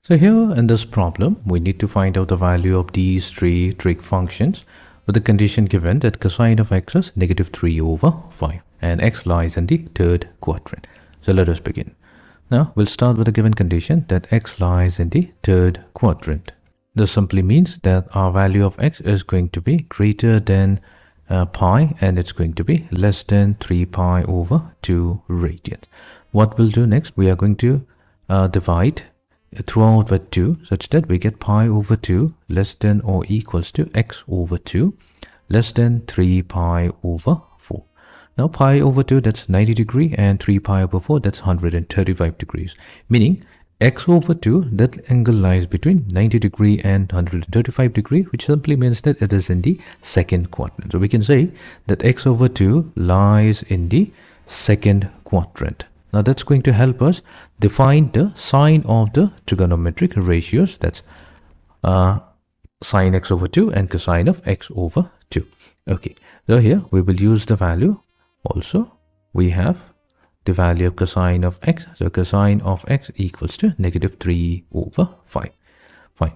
So here in this problem, we need to find out the value of these three trig functions with the condition given that cosine of x is -3/5 and x lies in the third quadrant. So let us begin. Now we'll start with the given condition that x lies in the third quadrant. This simply means that our value of x is going to be greater than pi, and it's going to be less than 3 pi over 2 radians. What we'll do next, we are going to divide throughout by 2 such that we get pi over 2 less than or equals to x over 2 less than 3 pi over 4. Now pi over 2, that's 90 degrees, and 3 pi over 4, that's 135 degrees, meaning x over 2, that angle lies between 90 degrees and 135 degrees, which simply means that it is in the second quadrant. So we can say that x over 2 lies in the second quadrant. Now that's going to help us define the sign of the trigonometric ratios, that's sine x over 2 and cosine of x over 2. Okay, so here we will use the value. Also we have the value of cosine of x. So cosine of x equals to -3/5. Fine.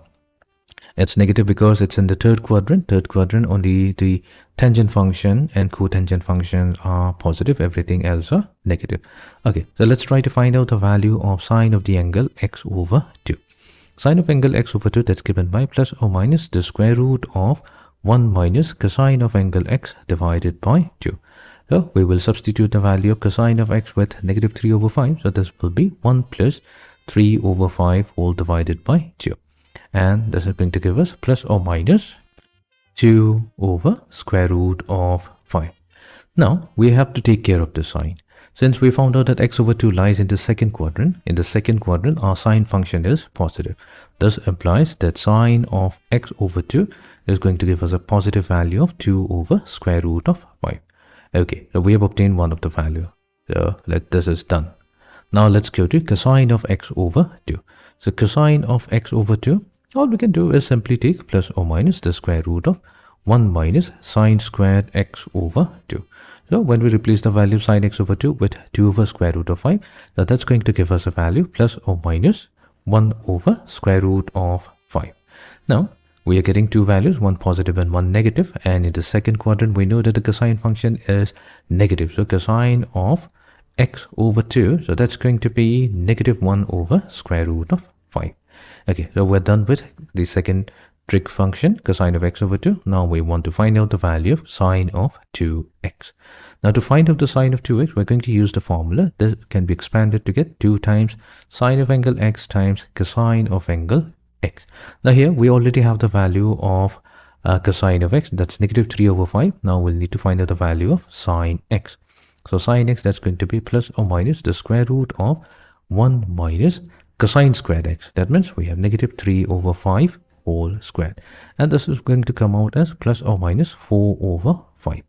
It's negative because it's in the third quadrant. Third quadrant, only the tangent function and cotangent functions are positive. Everything else are negative. Okay, so let's try to find out the value of sine of the angle x over 2. Sine of angle x over 2, that's given by plus or minus the square root of 1 minus cosine of angle x divided by 2. So we will substitute the value of cosine of x with -3/5. So this will be 1 plus 3/5 all divided by 2. And this is going to give us plus or minus 2 over square root of 5. Now we have to take care of the sign. Since we found out that x over 2 lies in the second quadrant, our sine function is positive. This implies that sine of x over 2 is going to give us a positive value of 2 over square root of 5. Okay, so we have obtained one of the value. So this is done. Now let's go to cosine of x over 2. So cosine of x over 2, all we can do is simply take plus or minus the square root of 1 minus sine squared x over 2. So when we replace the value of sine x over 2 with 2 over square root of 5, that's going to give us a value plus or minus 1 over square root of 5. Now we are getting two values, one positive and one negative, and in the second quadrant we know that the cosine function is negative. So cosine of x over 2, so that's going to be -1 over square root of 5. Okay, so we're done with the second trig function, cosine of x over 2. Now we want to find out the value of sine of 2x. Now to find out the sine of 2x, we're going to use the formula. This can be expanded to get 2 times sine of angle x times cosine of angle x. Now here we already have the value of cosine of x, that's -3/5. Now we'll need to find out the value of sine x. So sine x, that's going to be plus or minus the square root of 1 minus cosine squared x. That means we have -3/5 whole squared. And this is going to come out as plus or minus 4/5.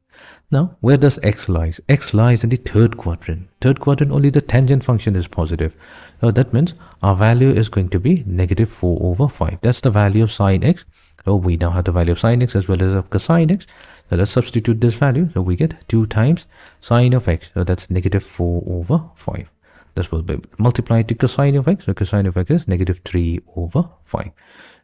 Now, where does x lies? X lies in the third quadrant. Third quadrant, only the tangent function is positive. So that means our value is going to be -4/5. That's the value of sine x. So we now have the value of sine x as well as of cosine x. So let's substitute this value. So we get 2 times sine of x. So that's -4/5. This will be multiplied to cosine of x. So cosine of x is -3/5.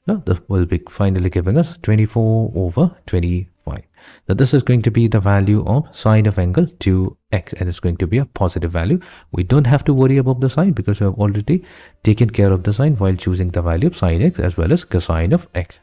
So this will be finally giving us 24/25. Now this is going to be the value of sine of angle 2x, and it's going to be a positive value. We don't have to worry about the sign because we have already taken care of the sign while choosing the value of sine x as well as cosine of x.